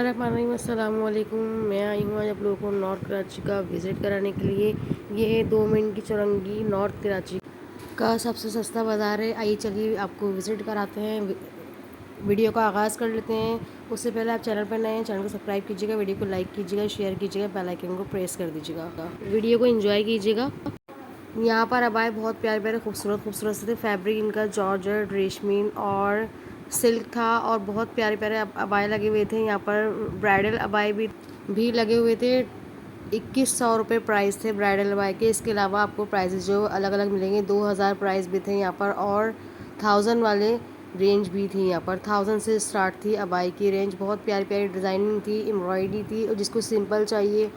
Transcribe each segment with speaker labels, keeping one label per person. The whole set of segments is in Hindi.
Speaker 1: बिस्मिल्लाहिर्रहमानिर्रहीम। अस्सलाम वालेकुम। मैं आई हूँ आज आप लोगों को नॉर्थ कराची का विज़िट कराने के लिए। ये है 2 मिनट की चौरंगी, नॉर्थ कराची का सबसे सस्ता बाज़ार है। आइए चलिए आपको विज़िट कराते हैं। वीडियो का आगाज़ कर लेते हैं। उससे पहले आप चैनल पर नए हैं, चैनल को सब्सक्राइब कीजिएगा, वीडियो को लाइक कीजिएगा, शेयर कीजिएगा, बेल आइकन को प्रेस कर दीजिएगा। वीडियो को एंजॉय कीजिएगा। यहाँ पर अबाए बहुत प्यारे प्यारे खूबसूरत खूबसूरत से थे। फैब्रिक इनका जॉर्जेट, रेशमीन और सिल्क था और बहुत प्यारे प्यारे अबाए लगे हुए थे। यहाँ पर ब्राइडल अबाए भी लगे हुए थे। 2100 रुपये प्राइस थे ब्राइडल अबाए के। इसके अलावा आपको प्राइजेस जो अलग अलग मिलेंगे। 2000 प्राइस भी थे यहाँ पर और 1000 वाले रेंज भी थी। यहाँ पर 1000 से स्टार्ट थी अबाई की रेंज। बहुत प्यारी प्यारी डिज़ाइनिंग थी, एम्ब्रॉयडरी थी। और जिसको सिंपल चाहिए,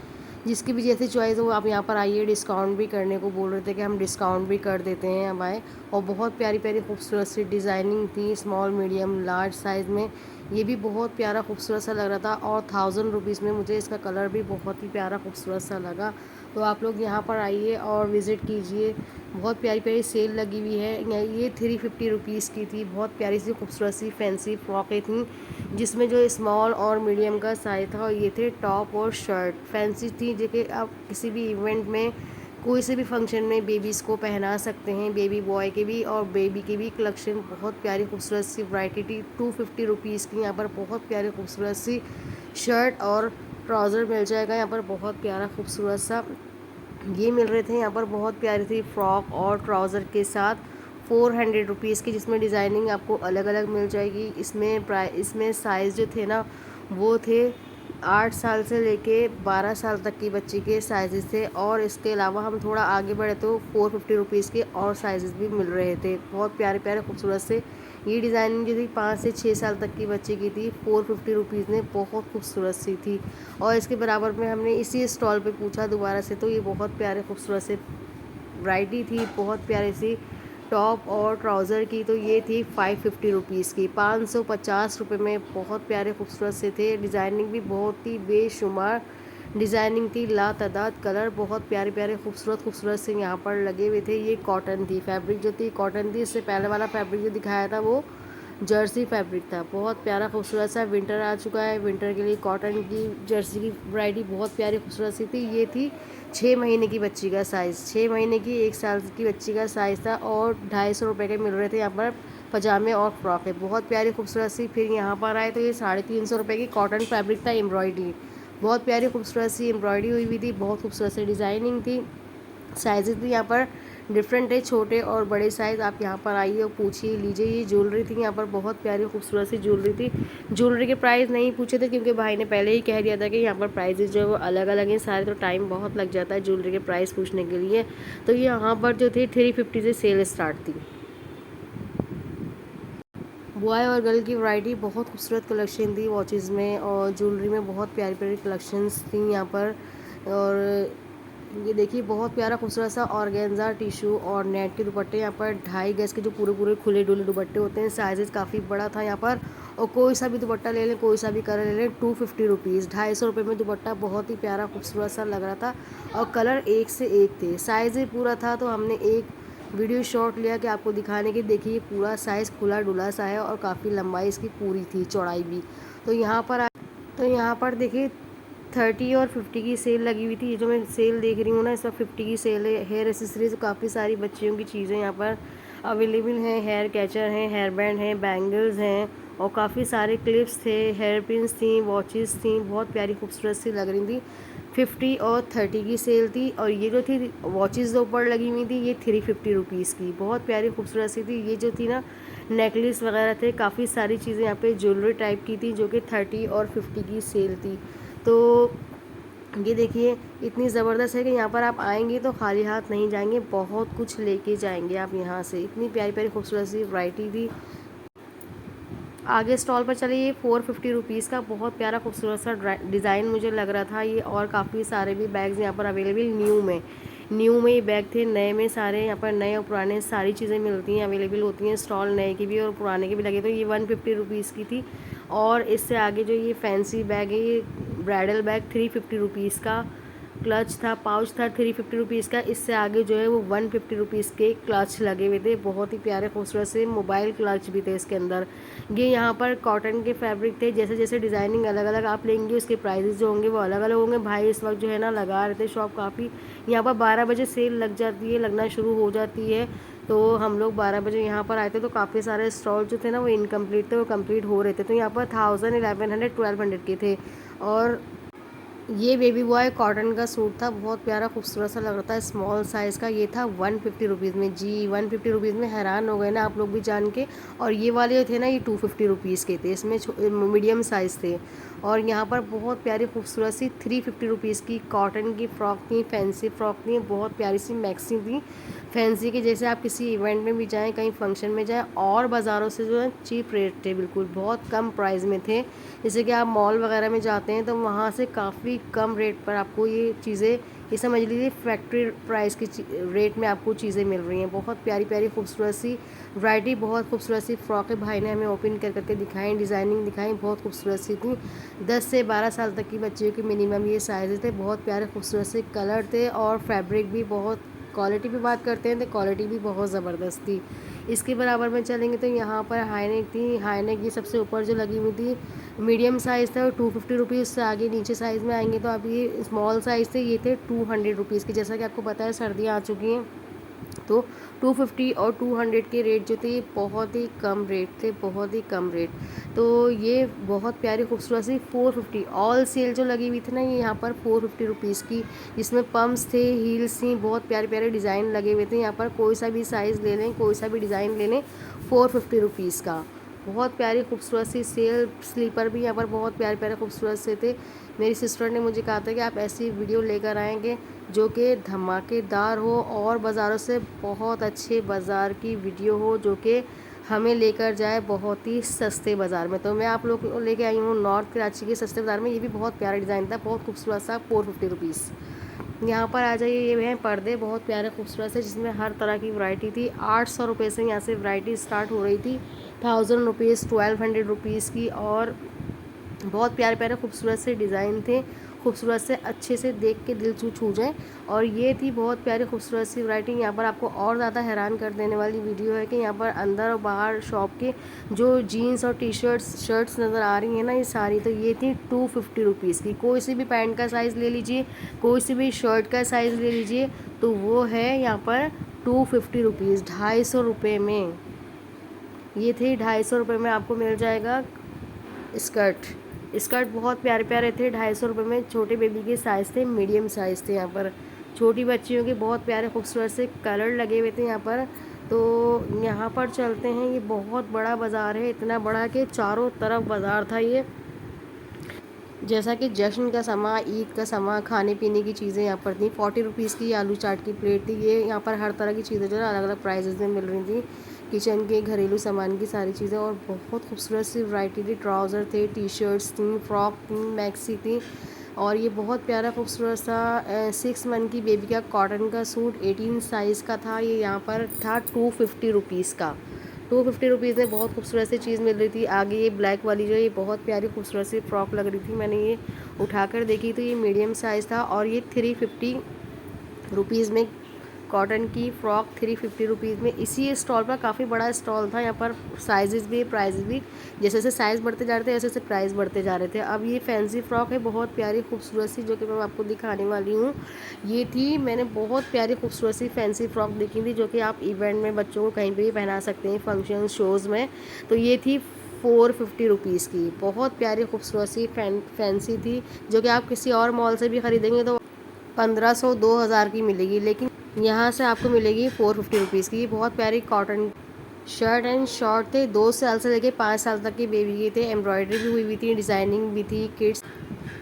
Speaker 1: जिसकी भी जैसी चॉइस हो, आप यहाँ पर आइए। डिस्काउंट भी करने को बोल रहे थे कि हम डिस्काउंट भी कर देते हैं अबाए। और बहुत प्यारी प्यारी खूबसूरत सी डिज़ाइनिंग थी, स्मॉल मीडियम लार्ज साइज़ में। ये भी बहुत प्यारा खूबसूरत सा लग रहा था और 1000 रुपीज़ में मुझे इसका कलर भी बहुत ही प्यारा खूबसूरत सा लगा। तो आप लोग यहाँ पर आइए और विज़िट कीजिए। बहुत प्यारी प्यारी सेल लगी हुई है। ये 350 रुपीज़ की थी। बहुत प्यारी सी खूबसूरत सी फैंसी फ्रॉकें थी, जिसमें जो स्मॉल और मीडियम का साइज़ था। और ये थे टॉप और शर्ट, फैंसी थी, जो कि आप किसी भी इवेंट में, कोई से भी फंक्शन में बेबीज़ को पहना सकते हैं। बेबी बॉय के भी और बेबी की भी कलेक्शन बहुत प्यारी खूबसूरत सी वैरायटी थी। 250 रुपीज़ की यहाँ पर बहुत प्यारी खूबसूरत सी शर्ट और ट्राउज़र मिल जाएगा। यहाँ पर बहुत प्यारा खूबसूरत सा ये मिल रहे थे। यहाँ पर बहुत प्यारी सी फ्रॉक और ट्राउज़र के साथ 400 रुपीज़ की, जिसमें डिज़ाइनिंग आपको अलग अलग मिल जाएगी। इसमें साइज़ जो थे ना, वो थे 8 साल से लेके 12 साल तक की बच्ची के साइज़ थे। और इसके अलावा हम थोड़ा आगे बढ़े तो 450 रुपीज़ के और साइज़ भी मिल रहे थे। बहुत प्यारे प्यारे खूबसूरत से ये डिज़ाइनिंग जो थी 5 से 6 साल तक की बच्ची की थी। 450 रुपीज़ में बहुत खूबसूरत सी थी। और इसके बराबर में हमने इसी स्टॉल पे पूछा दोबारा से, तो ये बहुत प्यारे खूबसूरत से वैरायटी थी, बहुत प्यारी सी टॉप और ट्राउज़र की। तो ये थी 550 रुपीज़ की। 550 रुपये में बहुत प्यारे खूबसूरत से थे। डिज़ाइनिंग भी बहुत ही बेशुमार डिज़ाइनिंग थी, लातादाद कलर बहुत प्यारे प्यारे खूबसूरत खूबसूरत से यहाँ पर लगे हुए थे। ये कॉटन थी, फैब्रिक जो थी कॉटन थी। इससे पहले वाला फैब्रिक जो दिखाया था वो जर्सी फैब्रिक था। बहुत प्यारा खूबसूरत सा विंटर आ चुका है। विंटर के लिए कॉटन की जर्सी की वैरायटी बहुत प्यारी खूबसूरत सी थी। ये थी 6 महीने की बच्ची का साइज़, 6 महीने की 1 साल की बच्ची का साइज़ था। और 250 रुपये के मिल रहे थे यहाँ पर पजामे और फ्रॉक। बहुत प्यारी खूबसूरत सी। फिर यहाँ पर आए तो ये 350 रुपये की कॉटन फैब्रिक था, एम्ब्रॉयडरी बहुत प्यारी खूबसूरत सी एम्ब्रॉयडरी हुई हुई थी। बहुत खूबसूरत सी डिज़ाइनिंग थी। साइज़ भी यहाँ पर डिफरेंट है, छोटे और बड़े साइज़। आप यहाँ पर आइए और पूछिए, लीजिए। ये ज्वेलरी थी यहाँ पर, बहुत प्यारी खूबसूरत सी ज्वेलरी थी। ज्वेलरी के प्राइस नहीं पूछे थे क्योंकि भाई ने पहले ही कह दिया था कि यहाँ पर प्राइजेज जो है वो अलग अलग हैं सारे। तो टाइम बहुत लग जाता है ज्वेलरी के प्राइस पूछने के लिए। तो ये यहाँ पर जो थी 350 से सेल स्टार्ट थी। बॉय और गर्ल की वैरायटी बहुत खूबसूरत कलेक्शन थी वॉचेस में और ज्वेलरी में। बहुत प्यारी प्यारी कलेक्शंस थी यहाँ पर। और ये देखिए बहुत प्यारा खूबसूरत सा ऑर्गेन्जा टिश्यू और नेट के दुपट्टे। यहाँ पर 2.5 गज के जो पूरे पूरे खुले डुले दुपट्टे होते हैं। साइज़ काफ़ी बड़ा था यहाँ पर। और कोई सा भी दुपट्टा ले लें, कोई सा भी कलर ले लें, 250 रुपीज़, 250 रुपये में दुपट्टा बहुत ही प्यारा खूबसूरत सा लग रहा था। और कलर एक से एक थे, साइज़ ही पूरा था। तो हमने एक वीडियो शॉट लिया कि आपको दिखाने की। देखिए पूरा साइज़ खुला डुला सा है और काफ़ी लंबाई इसकी पूरी थी, चौड़ाई भी। तो यहाँ पर देखिए 30 और 50 की सेल लगी हुई थी। ये जो मैं सेल देख रही हूँ ना, इसमें 50 की सेल है। हेयर एसेसरीज काफ़ी सारी बच्चियों की चीज़ें यहाँ पर अवेलेबल हैं। हेयर कैचर हैं, हेयर बैंड हैं, बैंगल्स हैं और काफ़ी सारे क्लिप्स थे, हेयर पिन्स थी, वॉचेस थी। बहुत प्यारी खूबसूरत सी लग रही थी। 50 और 30 की सेल थी। और ये जो थी वॉचेस जो ऊपर लगी हुई थी, ये 350 रुपीज़ की, बहुत प्यारी खूबसूरत सी थी। ये जो थी ना, नेकलेस वगैरह थे, काफ़ी सारी चीज़ें यहाँ पे ज्वेलरी टाइप की थी, जो कि 30 और 50 की सेल थी। तो ये देखिए इतनी ज़बरदस्त है कि यहाँ पर आप आएंगे तो खाली हाथ नहीं जाएंगे, बहुत कुछ लेके जाएंगे आप यहाँ से। इतनी प्यारी प्यारी खूबसूरत सी वैरायटी थी। आगे स्टॉल पर चले। ये 450 रुपीज़ का बहुत प्यारा खूबसूरत सा डिज़ाइन मुझे लग रहा था ये। और काफ़ी सारे भी बैग्स यहाँ पर अवेलेबल न्यू में ये बैग थे, नए में सारे। यहाँ पर नए और पुराने सारी चीज़ें मिलती हैं, अवेलेबल होती हैं। स्टॉल नए की भी और पुराने के भी लगे। तो ये 150 रुपीज़ की थी। और इससे आगे जो ये फैंसी बैग है, ये ब्राइडल बैग 350 रुपीज़ का क्लच था, पाउच था 350 रुपीज़ का। इससे आगे जो है वो 150 रुपीज़ के क्लच लगे हुए थे, बहुत ही प्यारे खूबसूरत से मोबाइल क्लच भी थे इसके अंदर। ये यहाँ पर कॉटन के फैब्रिक थे, जैसे जैसे डिज़ाइनिंग अलग अलग आप लेंगे उसके प्राइजेस जो होंगे वो अलग अलग होंगे। भाई इस वक्त जो है ना लगा रहे थे शॉप काफ़ी, यहाँ पर 12 बजे सेल लग जाती है, लगना शुरू हो जाती है। तो हम लोग 12 बजे यहाँ पर आए थे तो काफ़ी सारे स्टॉल जो थे ना वो इनकम्प्लीट थे, वो कंप्लीट हो रहे थे। तो यहाँ पर 1000, 1100, 1200 के थे। और ये बेबी बॉय कॉटन का सूट था, बहुत प्यारा खूबसूरत सा लग रहा था, स्मॉल साइज़ का। ये था 150 रुपीज़ में। जी 150 रुपीज़ में हैरान हो गए ना आप लोग भी जान के। और ये वाले थे ना ये 250 रुपीज़ के थे, इसमें मीडियम साइज़ थे। और यहाँ पर बहुत प्यारी खूबसूरत सी 350 रुपीज़ की कॉटन की फ़्रॉक थी, फैंसी फ़्रॉक थी, बहुत प्यारी सी मैक्सी थी फैंसी के जैसे। आप किसी इवेंट में भी जाएँ, कहीं फंक्शन में जाएँ, और बाज़ारों से जो है चीप रेट थे, बिल्कुल बहुत कम प्राइस में थे। जैसे कि आप मॉल वगैरह में जाते हैं तो वहाँ से काफ़ी कम रेट पर आपको ये चीज़ें, ये समझ लीजिए फैक्ट्री प्राइस की रेट में आपको चीज़ें मिल रही हैं। बहुत प्यारी प्यारी खूबसूरत सी वैरायटी, बहुत खूबसूरत सी फ्रॉक है। भाई ने हमें ओपन कर करके दिखाई, डिज़ाइनिंग दिखाई, बहुत खूबसूरत सी थी। 10 से 12 साल तक की बच्चियों के मिनिमम ये साइज़ थे। बहुत प्यारे खूबसूरत से कलर थे और फैब्रिक भी बहुत, क्वालिटी भी बात करते हैं तो क्वालिटी भी बहुत ज़बरदस्त थी। इसके बराबर में चलेंगे तो यहाँ पर हाईनेक थी। हाईनेक ये सबसे ऊपर जो लगी हुई थी, मीडियम साइज़ था और 250 रुपीज़ से आगे नीचे साइज़ में आएंगे तो अब ये स्मॉल साइज़ थे, ये थे 200 रुपीज़ के। जैसा कि आपको पता है सर्दियाँ आ चुकी हैं तो 250 और 200 के रेट जो थे बहुत ही कम रेट थे, बहुत ही कम रेट। तो ये बहुत प्यारी खूबसूरत सी 450 ऑल सेल जो लगी हुई थी ना, ये यहाँ पर 450 रुपीज़ की, जिसमें पम्प्स थे, हील्स थी, बहुत प्यारे प्यारे डिज़ाइन लगे हुए थे। यहाँ पर कोई सा भी साइज़ ले लें, कोई सा भी डिज़ाइन ले लें, 450 रुपीज़ का। बहुत प्यारी खूबसूरत सी सेल स्लीपर भी यहाँ पर बहुत प्यारे प्यारे खूबसूरत से थे। मेरी सिस्टर ने मुझे कहा था कि आप ऐसी वीडियो लेकर आएंगे जो कि धमाकेदार हो और बाज़ारों से बहुत अच्छे बाज़ार की वीडियो हो, जो कि हमें लेकर जाए बहुत ही सस्ते बाज़ार में। तो मैं आप लोग को लेके आई हूँ नॉर्थ कराची के सस्ते बाज़ार में। ये भी बहुत प्यारा डिज़ाइन था, बहुत खूबसूरत सा, 450 रुपीज़। यहाँ पर आ जाइए, ये हैं पर्दे, बहुत प्यारे खूबसूरत से, जिसमें हर तरह की वैरायटी थी। 800 रुपये से यहाँ से वैरायटी स्टार्ट हो रही थी, 1000 रुपीज़, 1200 रुपीज़ की। और बहुत प्यारे प्यारे खूबसूरत से डिज़ाइन थे, खूबसूरत से, अच्छे से देख के दिल छू जाए। और ये थी बहुत प्यारी खूबसूरत सी वैरायटी। यहाँ पर आपको और ज़्यादा हैरान कर देने वाली वीडियो है कि यहाँ पर अंदर और बाहर शॉप के जो जीन्स और टी शर्ट्स नज़र आ रही हैं ना, ये सारी, तो ये थी 250 रुपीज़ की। कोई सी भी पैंट का साइज़ ले लीजिए, कोई सी भी शर्ट का साइज़ ले लीजिए, तो वो है यहाँ पर 250 रुपीज़, 250 रुपये में। ये थे 250 रुपये में आपको मिल जाएगा स्कर्ट। स्कर्ट बहुत प्यारे प्यारे थे, 250 रुपये में। छोटे बेबी के साइज़ थे, मीडियम साइज़ थे। यहाँ पर छोटी बच्चियों के बहुत प्यारे खूबसूरत से कलर लगे हुए थे यहाँ पर। तो यहाँ पर चलते हैं, ये बहुत बड़ा बाज़ार है, इतना बड़ा कि चारों तरफ बाज़ार था ये। जैसा कि जश्न का समा, ईद का समा, खाने पीने की चीज़ें यहाँ पर थी। 40 रुपीज़ की आलू चाट की प्लेट थी। ये यहाँ पर हर तरह की चीज़ें जो है अलग अलग प्राइजेज़ में मिल रही थी, किचन के घरेलू सामान की सारी चीज़ें। और बहुत खूबसूरत सी वैरायटी थी, ट्राउज़र थे, टी शर्ट्स थी, फ्रॉक थी, मैक्सी थी। और ये बहुत प्यारा खूबसूरत सा 6 मंथ की बेबी का कॉटन का सूट 18 साइज़ का था। ये यहाँ पर था 250 रुपीज़ का। 250 रुपीज़ में बहुत खूबसूरत सी चीज़ मिल रही थी। आगे ये ब्लैक वाली जो, ये बहुत प्यारी खूबसूरत सी फ्रॉक लग रही थी। मैंने ये उठाकर देखी तो ये मीडियम साइज़ था और ये 350 रुपीज़ में कॉटन की फ़्रॉक, 350 रुपीज़ में। इसी स्टॉल पर काफ़ी बड़ा स्टॉल था, यहाँ पर साइज़ भी, प्राइजेज़ भी, जैसे जैसे साइज़ बढ़ते जा रहे थे वैसे वैसे प्राइस बढ़ते जा रहे थे। अब ये फैंसी फ्रॉक है, बहुत प्यारी खूबसूरत सी, जो कि मैं आपको दिखाने वाली हूँ। ये थी, मैंने बहुत प्यारी खूबसूरत सी फैंसी फ्रॉक देखी थी, जो कि आप इवेंट में बच्चों को कहीं पर भी पहना सकते हैं, फंक्शन शोज़ में। तो ये थी 450 रुपीज़ की, बहुत प्यारी खूबसूरत सी फैंसी थी, जो कि आप किसी और मॉल से भी ख़रीदेंगे तो 1500 2000 की मिलेगी, लेकिन यहाँ से आपको मिलेगी 450 रुपीज़ की। बहुत प्यारी कॉटन शर्ट एंड शॉर्ट थे, 2 साल से लेके 5 साल तक के बेबी के थे। एम्ब्रॉयडरी भी हुई थी, डिज़ाइनिंग भी थी। किड्स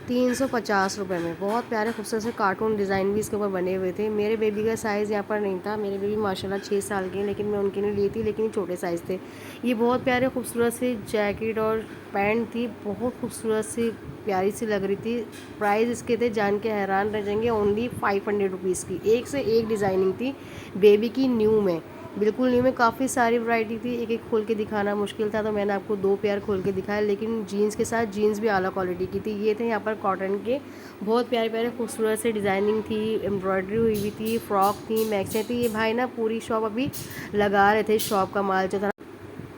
Speaker 1: 350 रुपये में, बहुत प्यारे खूबसूरत से कार्टून डिज़ाइन भी इसके ऊपर बने हुए थे। मेरे बेबी का साइज़ यहाँ पर नहीं था, मेरे बेबी माशाल्लाह 6 साल के हैं, लेकिन मैं उनके लिए ली थी, लेकिन ये छोटे साइज़ थे। ये बहुत प्यारे खूबसूरत सी जैकेट और पैंट थी, बहुत खूबसूरत सी, प्यारी सी लग रही थी। प्राइस इसके थे जान के हैरान रह जाएंगे, ओनली 500 रुपीज़ की। एक से एक डिज़ाइनिंग थी बेबी की न्यू में। बिल्कुल न्यू में काफ़ी सारी वैरायटी थी, एक एक खोल के दिखाना मुश्किल था, तो मैंने आपको 2 पेयर खोल के दिखाया। लेकिन जीन्स के साथ जीन्स भी आला क्वालिटी की थी। ये थे यहाँ पर कॉटन के, बहुत प्यारे प्यारे खूबसूरत से डिज़ाइनिंग थी, एम्ब्रॉयडरी हुई हुई थी, फ्रॉक थी, मैक्सें थी। ये भाई ना पूरी शॉप अभी लगा रहे थे, शॉप का माल जो था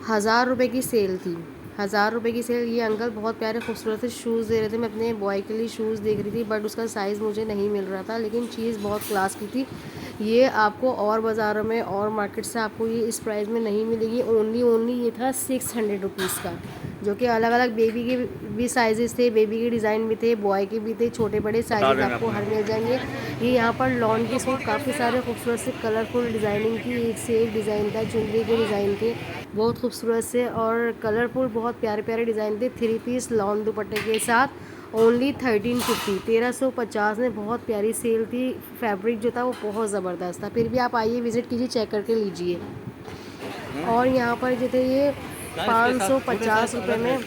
Speaker 1: 1000 रुपये की सेल थी, 1000 रुपये की सेल। ये अंकल बहुत प्यारे खूबसूरत से शूज़ दे रहे थे। मैं अपने बॉय के लिए शूज़ देख रही थी, बट उसका साइज़ मुझे नहीं मिल रहा था, लेकिन चीज़ बहुत क्लास की थी। ये आपको और बाज़ारों में और मार्केट से आपको ये इस प्राइस में नहीं मिलेगी। ओनली ये था 600 रुपीज़ का, जो कि अलग अलग बेबी के भी साइजेस थे, बेबी के डिज़ाइन भी थे, बॉय के भी थे, छोटे बड़े साइजेस आपको हर मिल जाएंगे। ये यहाँ पर लॉन के सूट काफ़ी सारे खूबसूरत से कलरफुल डिज़ाइनिंग की, एक से एक डिज़ाइन था, ज्वेलरी के डिज़ाइन थे बहुत खूबसूरत से और कलरफुल, बहुत प्यारे प्यारे डिज़ाइन थे। 3 पीस लॉन दुपट्टे के साथ ओनली 1350, 1350 में बहुत प्यारी सेल थी। फैब्रिक जो था वो बहुत ज़बरदस्त था। फिर भी आप आइए, विज़िट कीजिए, चेक करके लीजिए। और यहाँ पर जो थे ये 550 रुपये में,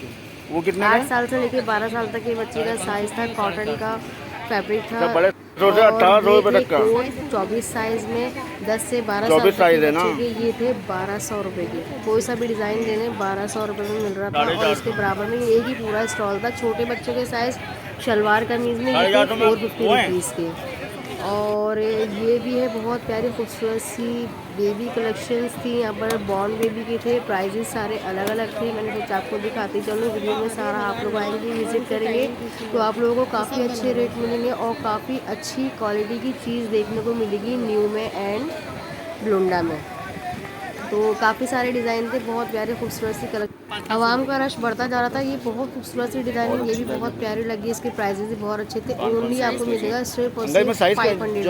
Speaker 2: वो कितने
Speaker 1: 8 साल से लेके 12 साल तक के बच्चे का साइज़ था, कॉटन का फैब्रिक था।
Speaker 2: बड़े
Speaker 1: और
Speaker 2: 1800
Speaker 1: ये
Speaker 2: रुपये
Speaker 1: थे
Speaker 2: तक का,
Speaker 1: कोट 24 साइज़ में, 10 से 12 साल
Speaker 2: 24
Speaker 1: तक
Speaker 2: साइज
Speaker 1: के
Speaker 2: है ना।
Speaker 1: बच्चे के। ये थे 1200 रुपये के, कोई सा भी डिज़ाइन लेने 1200 रुपये में मिल रहा था। और इसके बराबर में एक ही पूरा स्टॉल था, छोटे बच्चों के साइज़ शलवार कमीज़ में ये थे 450 रुपीज़ के। और ये भी है बहुत प्यारी खूबसूरत सी बेबी कलेक्शंस थी। यहाँ पर बॉर्न बेबी के थे, प्राइजेस सारे अलग अलग थे। मैंने सोचा आपको दिखाती चलो, वीडियो में सारा आप लोग आएंगे, विजिट करेंगे तो आप लोगों को काफ़ी अच्छे रेट मिलेंगे और काफ़ी अच्छी क्वालिटी की चीज़ देखने को मिलेगी न्यू में एंड ब्लुंडा में। तो काफ़ी सारे डिज़ाइन थे, बहुत प्यारे खूबसूरत सी कलर। आवाम का रश बढ़ता जा रहा था। ये बहुत खूबसूरत सी डिज़ाइनिंग, ये भी बहुत प्यारी लगी। इसके प्राइजेस भी बहुत अच्छे थे। ओनली आपको मिलेगा सिर्फ और सिर्फ 500 रुपीज़,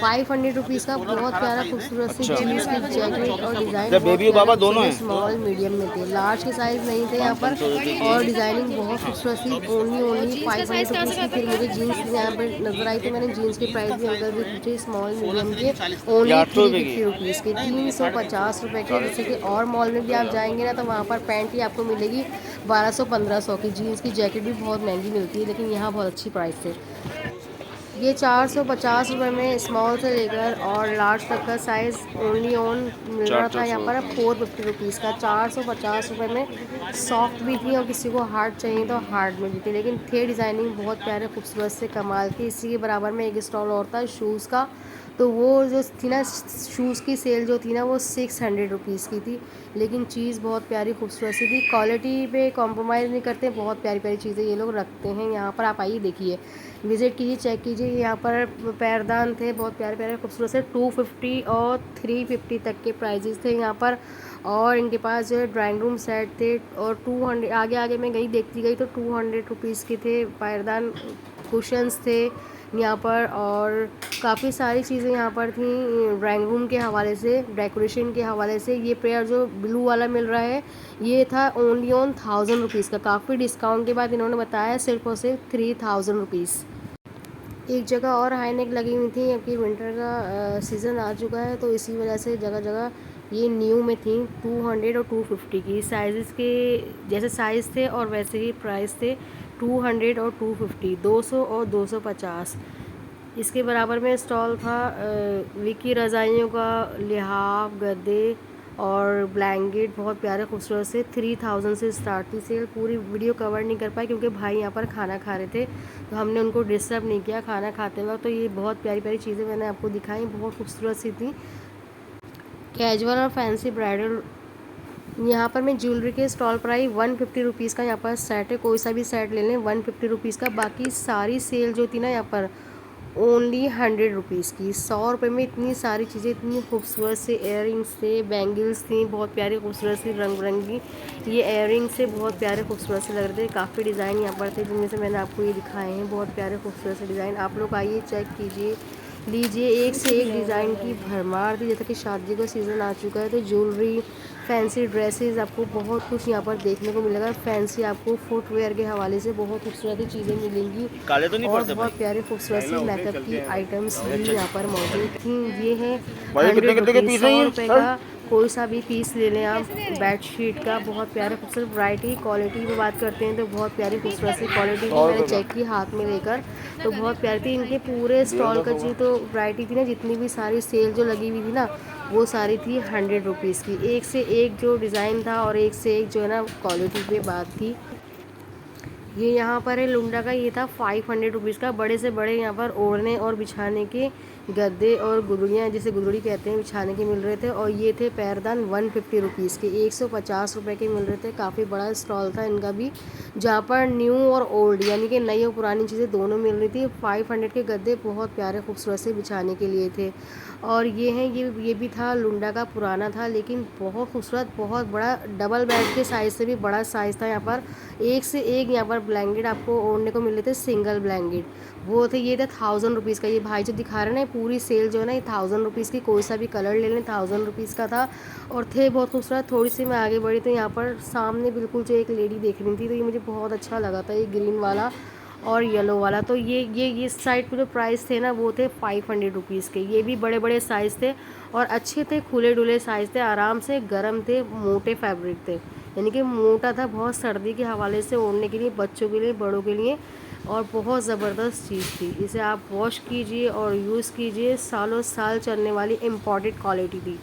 Speaker 1: 500 रुपीज़ का बहुत प्यारा खूबसूरत सी जीन्स की जैकेट और डिज़ाइन
Speaker 2: बेबी बाबा दोनों हैं,
Speaker 1: स्मॉल मीडियम में थे, लार्ज के साइज़ नहीं थे यहाँ पर। और डिज़ाइनिंग बहुत खूबसूरत सी, ओनली 500 रुपीज़ की। फिर मुझे जीन्स यहाँ पर नजर आई, तो मैंने जीन्स के प्राइस भी अंकल भी पूछे, स्मॉल मीडियम के ओनली 350 रुपीज़ के, 350 रुपये के। जैसे कि और मॉल में भी आप जाएंगे ना, तो वहाँ पर पैंट ही आपको मिलेगी 1200-1500 की। जीन्स की जैकेट भी बहुत महंगी मिलती है, लेकिन यहाँ बहुत अच्छी प्राइस है। ये 450 रुपये में स्मॉल से लेकर और लार्ज तक का साइज़ ओनली ऑन मिल रहा था यहाँ पर 450 रुपीज़ का। 450 रुपये में सॉफ्ट भी थी और किसी को हार्ड चाहिए तो हार्ड में भी थी, लेकिन थे डिज़ाइनिंग बहुत प्यारे खूबसूरत से कमाल की। इसी के बराबर में एक स्टॉल और था शूज़ का, तो वो जो थी ना शूज़ की सेल जो थी ना वो 600 रुपीज़ की थी, लेकिन चीज़ बहुत प्यारी खूबसूरत सी थी। क्वालिटी पे कॉम्प्रोमाइज़ नहीं करते, बहुत प्यारी प्यारी चीज़ें ये लोग रखते हैं यहाँ पर। आप आइए, देखिए, विज़िट कीजिए, चेक कीजिए। यहाँ पर पैरदान थे बहुत प्यारे प्यारे खूबसूरत से, 250 और 350 तक के प्राइजेस थे यहाँ पर। और इनके पास जो है ड्राइंग रूम सेट थे और 200, आगे आगे मैं गई देखती गई तो 200 रुपीज़ के थे पैरदान, कुशन्स थे यहाँ पर। और काफ़ी सारी चीज़ें यहाँ पर थी ड्राइंग रूम के हवाले से, डेकोरेशन के हवाले से। ये पेयर जो ब्लू वाला मिल रहा है ये था ओनली ऑन 1000 रुपीज़ का, काफ़ी डिस्काउंट के बाद इन्होंने बताया सिर्फ और सिर्फ 3000 रुपीज़। एक जगह और हाई नेक लगी हुई थी, क्योंकि विंटर का सीज़न आ चुका है, तो इसी वजह से जगह जगह ये न्यू में थी। 200 और 250 की साइज़ के जैसे साइज़ थे और वैसे ही प्राइस थे, 200 और 250, 200 और 250। इसके बराबर में स्टॉल था विकी रज़ाइयों का, लिहाफ, गद्दे और ब्लैंकेट, बहुत प्यारे खूबसूरत से। 3000 से स्टार्ट थी सेल। पूरी वीडियो कवर नहीं कर पाई क्योंकि भाई यहाँ पर खाना खा रहे थे, तो हमने उनको डिस्टर्ब नहीं किया खाना खाते वक्त। तो ये बहुत प्यारी प्यारी चीज़ें मैंने आपको दिखाई, बहुत खूबसूरत सी थी। कैजुअल और फैंसी ब्राइडल, यहाँ पर मैं ज्वेलरी के स्टॉल पर आई। 150 रुपीज़ का यहाँ पर सेट है, कोई सा भी सेट ले लें 150 रुपीज़ का। बाकी सारी सेल जो थी ना यहाँ पर ओनली 100 रुपीज़ की। 100 रुपये में इतनी सारी चीज़ें, इतनी खूबसूरत से इयररिंग्स थे, बैंगल्स थी बहुत प्यारी खूबसूरत सी रंग बिरंगी। ये इयररिंग्स से बहुत प्यारे खूबसूरत से लग रहे थे। काफ़ी डिज़ाइन यहाँ पर थे, जिनमें से मैंने आपको ये दिखाए हैं, बहुत प्यारे खूबसूरत से डिज़ाइन। आप लोग आइए, चेक कीजिए, लीजिए। एक से एक डिज़ाइन की भरमार थी। जैसे कि शादी का सीज़न आ चुका है, तो ज्वेलरी, फैंसी ड्रेसेस, आपको बहुत कुछ यहाँ पर देखने को मिलेगा। फैंसी आपको फुटवेयर के हवाले से बहुत खूबसूरत चीज़ें मिलेंगी और बहुत प्यारे खूबसूरत सी मेकअप की आइटम्स भी यहाँ पर मौजूद थी। ये है 100 रुपये का कोई सा भी पीस ले लें आप बेडशीट का। बहुत प्यारे खूबसूरत वैरायटी, क्वालिटी की बात करते हैं तो बहुत प्यारी खूबसूरत सी क्वालिटी भी मैंने चेक की हाथ में लेकर, तो बहुत प्यारी थी। इनके पूरे स्टॉल का जी तो वैरायटी थी ना, जितनी भी सारी सेल जो लगी हुई थी ना, वो सारी थी 100 रुपीज़ की। एक से एक जो डिज़ाइन था और एक से एक जो है ना क्वालिटी पे बात थी। ये यहाँ पर है लुंडा का, ये था 500 रुपीज़ का। बड़े से बड़े यहाँ पर ओढ़ने और बिछाने के गद्दे और गुदड़ियाँ, जिसे गुदड़ी कहते हैं, बिछाने के मिल रहे थे। और ये थे पैरदान 150 रुपीज़ के, 150 रुपये के मिल रहे थे। काफ़ी बड़ा स्टॉल था इनका भी, जहाँ पर न्यू और ओल्ड यानी कि नई और पुरानी चीज़ें दोनों मिल रही थी। 500 के गद्दे बहुत प्यारे खूबसूरत से बिछाने के लिए थे। और ये हैं, ये भी था लुंडा का, पुराना था लेकिन बहुत खूबसूरत, बहुत बड़ा, डबल बेड के साइज़ से भी बड़ा साइज़ था। यहाँ पर एक से एक यहाँ पर ब्लैंकेट आपको ओढ़ने को मिल रहे थे, सिंगल ब्लैंकेट वो थे। ये था 1000 रुपीज़ का। ये भाई जो दिखा रहे हैं ना, पूरी सेल जो है ना, ये 1000 रुपीज़ की। कोई सा भी कलर ले लें 1000 रुपीज़ का था और थे बहुत खूबसूरत। थोड़ी सी मैं आगे बढ़ी तो यहाँ पर सामने बिल्कुल जो एक लेडी देख रही थी, तो ये मुझे बहुत अच्छा लगा था, ये ग्रीन वाला और येलो वाला। तो ये इस साइड पे जो प्राइस थे ना, वो थे 500 रुपीज़ के। ये भी बड़े बड़े साइज़ थे और अच्छे थे, खुले डुले साइज़ थे, आराम से गर्म थे, मोटे फैब्रिक थे, यानी कि मोटा था, बहुत सर्दी के हवाले से ओढ़ने के लिए, बच्चों के लिए, बड़ों के लिए। और बहुत ज़बरदस्त चीज़ थी। इसे आप वॉश कीजिए और यूज़ कीजिए, सालों साल चलने वाली इम्पोर्टेड क्वालिटी थी।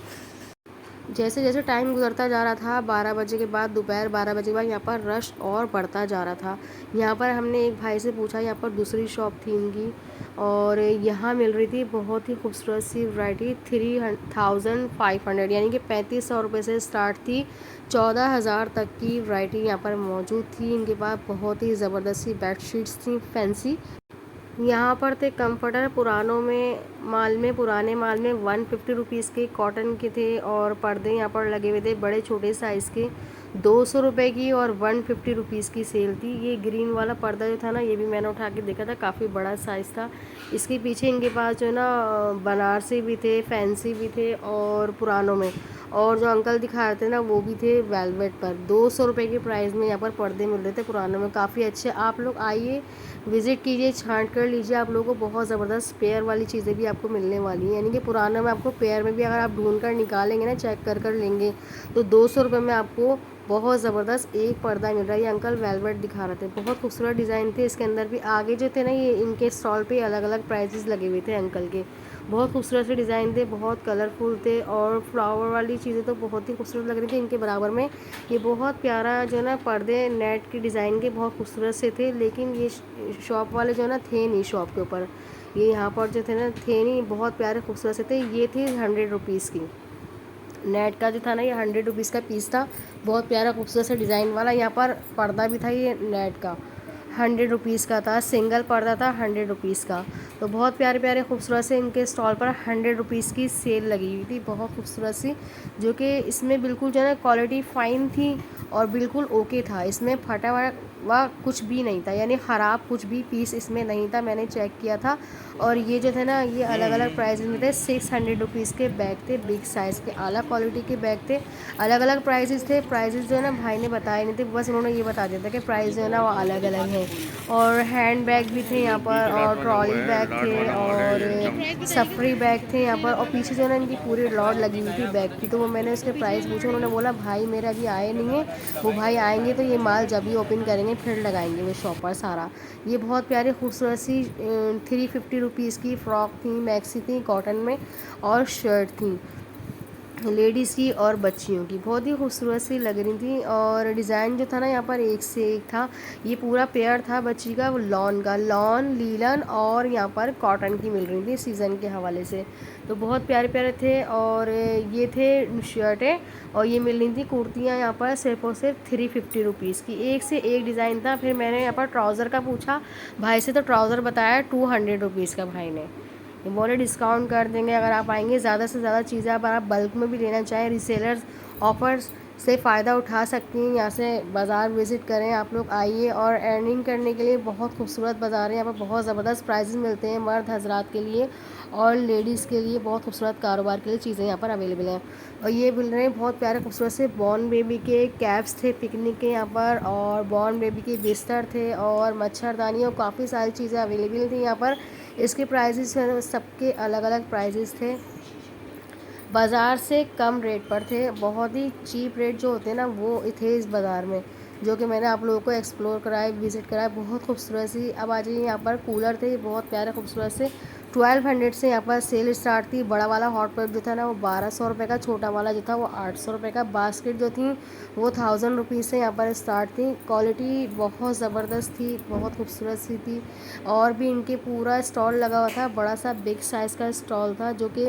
Speaker 1: जैसे जैसे टाइम गुजरता जा रहा था, 12 बजे के बाद, दोपहर 12 बजे के बाद यहाँ पर रश और बढ़ता जा रहा था। यहाँ पर हमने एक भाई से पूछा, यहाँ पर दूसरी शॉप थी इनकी और यहाँ मिल रही थी बहुत ही खूबसूरत सी वैरायटी। 3500 यानी कि 3500 रुपये से स्टार्ट थी, 14,000 तक की वैरायटी यहाँ पर मौजूद थी। इनके पास बहुत ही ज़बरदस्त सी बेडशीट्स थी, फैंसी। यहाँ पर थे कंफर्टर, पुराने माल में 150 रुपीज़ के कॉटन के थे। और पर्दे यहाँ पर लगे हुए थे बड़े छोटे साइज़ के, 200 रुपये की और 150 रुपीज़ की सेल थी। ये ग्रीन वाला पर्दा जो था ना, ये भी मैंने उठा के देखा था, काफ़ी बड़ा साइज़ था। इसके पीछे इनके पास जो है ना बनारसी भी थे, फैंसी भी थे और पुरानों में। और जो अंकल दिखा रहे थे ना, वो भी थे वेलवेट पर। 200 रुपये के प्राइस में यहाँ पर पर्दे मिल रहे थे पुरानों में, काफ़ी अच्छे। आप लोग आइए, विज़िट कीजिए, छांट कर लीजिए। आप लोगों को बहुत ज़बरदस्त पेयर वाली चीज़ें भी आपको मिलने वाली हैं, यानी कि पुराना में आपको पेयर में भी अगर आप ढूंढ कर निकालेंगे ना, चेक कर लेंगे, तो 200 रुपये में आपको बहुत ज़बरदस्त एक पर्दा मिल रहा है। ये अंकल वेलवेट दिखा रहे थे, बहुत खूबसूरत डिज़ाइन थे इसके अंदर भी। आगे जो थे ना, ये इनके स्टॉल पे अलग अलग प्राइसेस लगे हुए थे अंकल के, बहुत खूबसूरत से डिज़ाइन थे, बहुत कलरफुल थे। और फ्लावर वाली चीज़ें तो बहुत ही खूबसूरत लग रही थी इनके बराबर में। ये बहुत प्यारा जो है ना पर्दे, नेट के डिज़ाइन के, बहुत खूबसूरत से थे। लेकिन ये शॉप वाले जो है ना थे नहीं शॉप के ऊपर, ये यहाँ पर जो थे ना थे नहीं, बहुत प्यारे खूबसूरत से थे। ये थे 100 रुपीज़ की। नेट का जो था ना, ये 100 रुपीज़ का पीस था, बहुत प्यारा खूबसूरत सा डिज़ाइन वाला। यहाँ पर पर्दा भी था, ये नेट का 100 रुपीज़ का था, सिंगल पर्दा था 100 रुपीज़ का। तो बहुत प्यारे प्यारे खूबसूरत से इनके स्टॉल पर 100 रुपीज़ की सेल लगी हुई थी, बहुत खूबसूरत सी, जो कि इसमें बिल्कुल जो है ना क्वालिटी फ़ाइन थी और बिल्कुल ओके था। इसमें फटा हुआ कुछ भी नहीं था, यानी ख़राब कुछ भी पीस इसमें नहीं था, मैंने चेक किया था। और ये जो थे ना, ये अलग अलग प्राइस में थे। 600 रुपीज़ के बैग थे, बिग साइज़ के, आला क्वालिटी के बैग थे। अलग अलग प्राइसेस थे। प्राइसेस जो है ना भाई ने बताए नहीं थे, बस उन्होंने ये बता दिया था कि प्राइस जो है ना वो अलग अलग है। और हैंड बैग भी थे यहाँ पर, और ट्रॉली बैग थे, और सफरी बैग थे यहाँ पर। और पीछे जो है ना इनकी पूरी लॉट लगी हुई थी बैग की। तो वो मैंने उसके प्राइस पूछे, उन्होंने बोला भाई मेरे अभी आए नहीं है, वो भाई आएंगे तो ये माल जब भी ओपन करेंगे फिर लगाएंगे वो शॉपर सारा। ये बहुत प्यारी खूबसूरत सी 350 रुपीज़ की फ़्रॉक थी, मैक्सी थी कॉटन में, और शर्ट थी लेडीज़ की और बच्चियों की, बहुत ही खूबसूरत सी लग रही थी। और डिज़ाइन जो था ना यहाँ पर एक से एक था। ये पूरा पेयर था बच्ची का, लॉन का, लॉन, लीलन और यहाँ पर कॉटन की मिल रही थी सीज़न के हवाले से। तो बहुत प्यारे प्यारे थे। और ये थे शर्टें, और ये मिल रही थी कुर्तियाँ यहाँ पर सिर्फ और सिर्फ 350 रुपीज़ की। एक से एक डिज़ाइन था। फिर मैंने यहाँ पर ट्राउज़र का पूछा भाई से, तो ट्राउज़र बताया 200 रुपीज़ का भाई ने। ये बोले डिस्काउंट कर देंगे अगर आप आएंगे। ज़्यादा से ज़्यादा चीज़ें आप बल्क में भी लेना चाहें, रीसेलर्स ऑफर्स से फ़ायदा उठा सकती हैं। यहाँ से बाज़ार विज़िट करें, आप लोग आइए। और अर्निंग करने के लिए बहुत खूबसूरत बाज़ार है यहाँ पर, बहुत ज़बरदस्त प्राइसेस मिलते हैं मर्द हजरात के लिए और लेडीज़ के लिए। बहुत खूबसूरत कारोबार के लिए चीज़ें यहाँ पर अवेलेबल हैं। और ये मिल रहे हैं बहुत प्यारे खूबसूरत से बॉर्न बेबी के कैप्स थे पिकनिक के यहाँ पर, और बॉर्न बेबी के बिस्तर थे, और मच्छरदानी, और काफ़ी सारी चीज़ें अवेलेबल थी यहाँ पर। इसके प्राइसेस सबके अलग अलग प्राइसेस थे। बाज़ार से कम रेट पर थे, बहुत ही चीप रेट जो होते हैं ना वो थे इस बाज़ार में, जो कि मैंने आप लोगों को एक्सप्लोर कराया, विज़िट कराया। बहुत खूबसूरत सी। अब आ जाइए, यहाँ पर कूलर थे बहुत प्यारे खूबसूरत से। 1200 से यहाँ पर सेल स्टार्ट थी। बड़ा वाला हॉट पॉट जो था ना वो 1200 रुपये का, छोटा वाला जो था वो 800 रुपये का। बास्केट जो थी वो 1000 रुपीज़ से यहाँ पर स्टार्ट थी। क्वालिटी बहुत ज़बरदस्त थी, बहुत खूबसूरत सी थी। और भी इनके पूरा स्टॉल लगा हुआ था, बड़ा सा बिग साइज़ का स्टॉल था, जो कि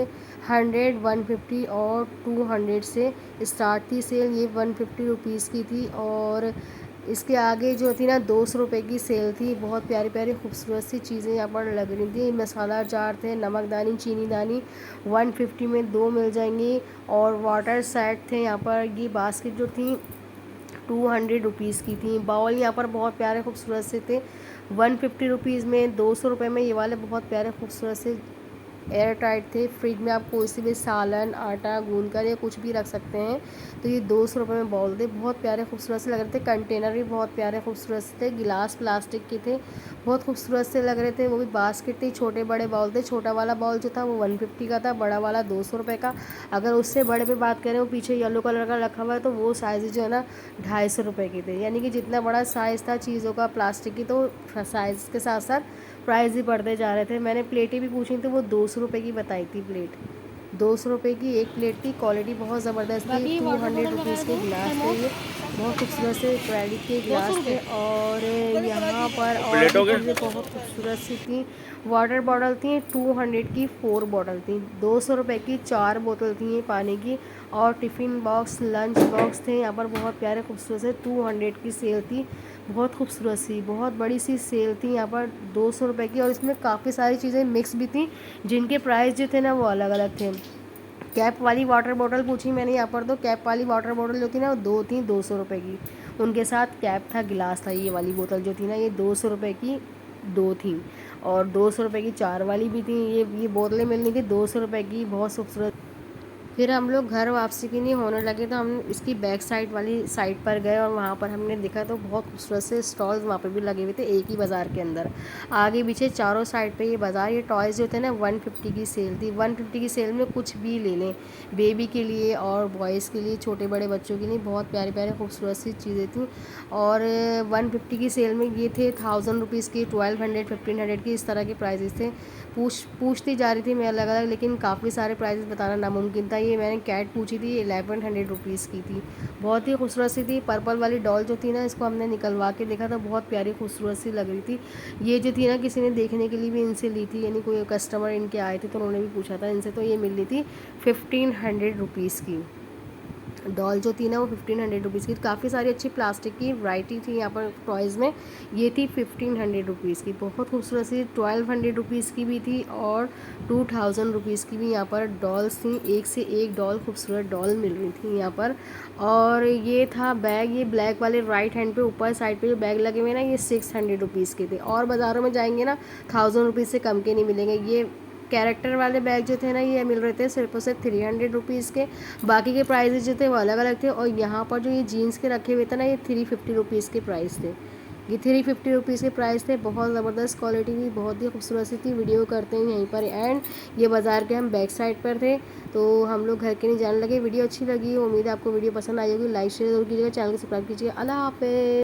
Speaker 1: 100, 150 और 200 से स्टार्ट थी सेल। ये 150 रुपीज़ की थी। और इसके आगे जो थी ना 200 रुपये की सेल थी। बहुत प्यारी प्यारी खूबसूरत सी चीज़ें यहाँ पर लग रही थी। मसाला जार थे, नमकदानी, चीनी दानी 150 में 2 मिल जाएंगी। और वाटर सेट थे यहाँ पर। ये बास्केट जो थी 200 रुपीज़ की थी। बाउल यहाँ पर बहुत प्यारे खूबसूरत से थे, 150 रुपीज़ में। 200 रुपये में ये वाले बहुत प्यारे खूबसूरत से एयर टाइट थे। फ्रिज में आप कोई सी भी सालन, आटा गूंद कर या कुछ भी रख सकते हैं। तो ये 200 रुपये में बाउल थे, बहुत प्यारे खूबसूरत से लग रहे थे। कंटेनर भी बहुत प्यारे खूबसूरत से थे, गिलास प्लास्टिक के थे, बहुत खूबसूरत से लग रहे थे। वो भी बास्केट थी, छोटे बड़े बाउल थे। छोटा वाला बाउल जो था वो 150 का था, बड़ा वाला 200 रुपये का। अगर उससे बड़े पे बात करें, वो पीछे येलो कलर का रखा हुआ है, तो वो साइज़ जो है ना 250 रुपये के थे। यानी कि जितना बड़ा साइज़ था चीज़ों का प्लास्टिक की, तो साइज़ के साथ साथ प्राइस भी बढ़ते जा रहे थे। मैंने प्लेटें भी पूछी थी, वो 200 रुपये की बताई थी प्लेट। 200 रुपये की एक प्लेट थी। क्वालिटी बहुत ज़बरदस्त थी। 200 रुपीज़ के गिलास थे ये, बहुत खूबसूरत से क्रेडिट के गिलास थे। और यहाँ पर
Speaker 2: और
Speaker 1: और भी
Speaker 2: प्लेटों के
Speaker 1: चीज़ें बहुत खूबसूरत सी थी। वाटर बॉटल थी 200 की 4 बॉटल थी। 200 रुपये की 4 बोतल थी ये पानी की। और टिफ़िन बॉक्स, लंच बॉक्स थे यहाँ पर, बहुत प्यारे खूबसूरत से। 200 की सेल थी, बहुत खूबसूरत सी, बहुत बड़ी सी सेल थी यहाँ पर 200 रुपये की। और इसमें काफ़ी सारी चीज़ें मिक्स भी थी, जिनके प्राइस जो थे ना वो अलग अलग थे। कैप वाली वाटर बॉटल पूछी मैंने यहाँ पर, तो कैप वाली वाटर बॉटल जो थी ना वो 2 थी 200 रुपये की। उनके साथ कैप था, गिलास था। ये वाली बोतल जो थी ना ये 200 रुपये की 2 थी। और 200 रुपये की 4 वाली भी थी। ये बोतलें मिलनी थी 200 रुपये की, बहुत खूबसूरत। फिर हम लोग घर वापसी के लिए होने लगे, तो हम इसकी बैक साइड वाली साइड पर गए और वहाँ पर हमने देखा तो बहुत खूबसूरत से स्टॉल्स वहाँ पर भी लगे हुए थे, एक ही बाज़ार के अंदर। आगे पीछे चारों साइड पे ये बाज़ार। ये टॉयज़ जो थे ना 150 की सेल थी। 150 की सेल में कुछ भी ले लें, बेबी के लिए और बॉयज़ के लिए, छोटे बड़े बच्चों के लिए बहुत प्यारे प्यारे खूबसूरत सी चीज़ें थी। और 150 की सेल में ये थे 1000 रुपीज़ की, 1200, 1500 की, इस तरह के प्राइजेस थे। पूछती जा रही थी मैं अलग अलग, लेकिन काफ़ी सारे प्राइजेस बताना नामुमकिन था। ये मैंने कैट पूछी थी, 1100 रुपीज़ की थी, बहुत ही खूबसूरत सी थी। पर्पल वाली डॉल जो थी ना, इसको हमने निकलवा के देखा था, बहुत प्यारी खूबसूरत सी लग रही थी। ये जो थी ना किसी ने देखने के लिए भी इनसे ली थी, यानी कोई कस्टमर इनके आए थे तो उन्होंने भी पूछा था इनसे, तो ये मिल रही थी 1500 रुपीज़ की। डॉल जो थी ना वो 1500 रुपीज़ की। काफ़ी सारी अच्छी प्लास्टिक की वैरायटी थी यहाँ पर टॉयज़ में। ये थी 1500 रुपीज़ की, बहुत खूबसूरत सी। 1200 रुपीज़ की भी थी और 2000 रुपीज़ की भी यहाँ पर डॉल्स थी। एक से एक डॉल, खूबसूरत डॉल मिल रही थी यहाँ पर। और ये था बैग, ये ब्लैक वाले राइट हैंड पे ऊपर साइड पे जो बैग लगे हुए ना, ये 600 रुपीज़ के थे। और बाज़ारों में जाएंगे ना 1000 रुपीज़ से कम के नहीं मिलेंगे। ये कैरेक्टर वाले बैग जो थे ना ये मिल रहे थे सिर्फ और सिर्फ 300 रुपीज़ के। बाकी के प्राइजेज जो थे वो अलग अलग थे। और यहाँ पर जो ये जीन्स के रखे हुए थे ना, ये 350 रुपीज़ के प्राइस थे। ये 350 रुपीज़ के प्राइस थे। बहुत ज़बरदस्त क्वालिटी की, बहुत ही खूबसूरत सी थी। वीडियो करते हैं यहीं पर एंड। ये बाज़ार के हम बैक साइड पर थे, तो हम लोग घर के नहीं जाने लगे। वीडियो अच्छी लगी, उम्मीद है आपको वीडियो पसंद आई होगी। लाइक शेयर जरूर कीजिएगा, चैनल को सब्सक्राइब कीजिएगा। अल्लाह हाफ़िज़।